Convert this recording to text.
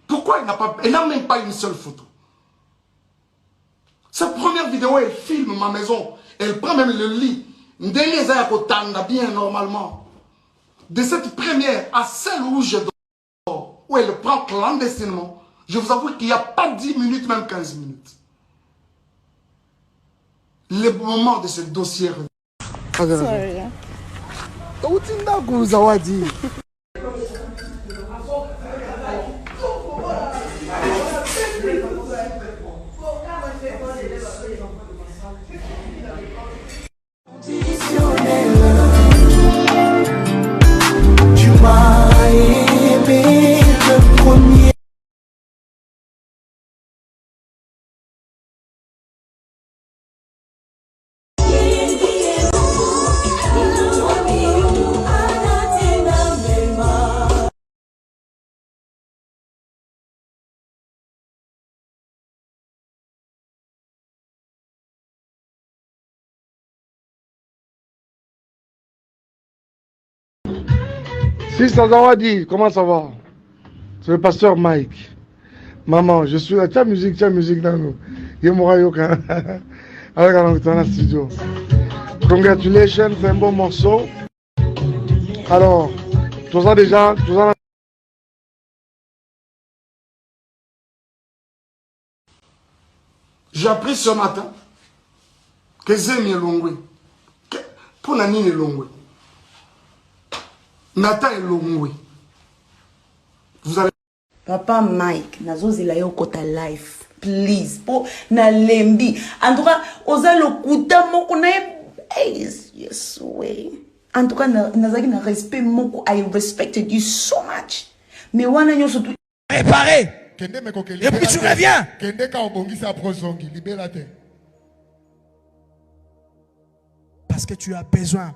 Pourquoi elle n'a même pas une seule photo? Sa première vidéo, elle filme ma maison. Elle prend même le lit. Bien normalement. De cette première à celle où je dors, où elle prend clandestinement, je vous avoue qu'il n'y a pas 10 minutes, même 15 minutes. Le moment de ce dossier. Sorry. Tu m'as aimé le premier. Si ça va dire, comment ça va? C'est le pasteur Mike. Maman, je suis là. Tu as musique dans nous. Yoka. Avec un dans le studio. Congratulations, c'est un bon morceau. Alors, tout ça déjà, tout ça. J'ai appris ce matin que Zemi est longwe. Pour Nani est longwe. Nathan est longwe. Vous allez. Papa Mike, nazozela yo kota life. Please. Po na lembi. En tout cas, oza lokuta moko na yes way. En tout cas, nazaki na respect moko. I respected you so much. Mais wana nyo surtout. Réparé. Et puis tu reviens. Parce que tu as besoin.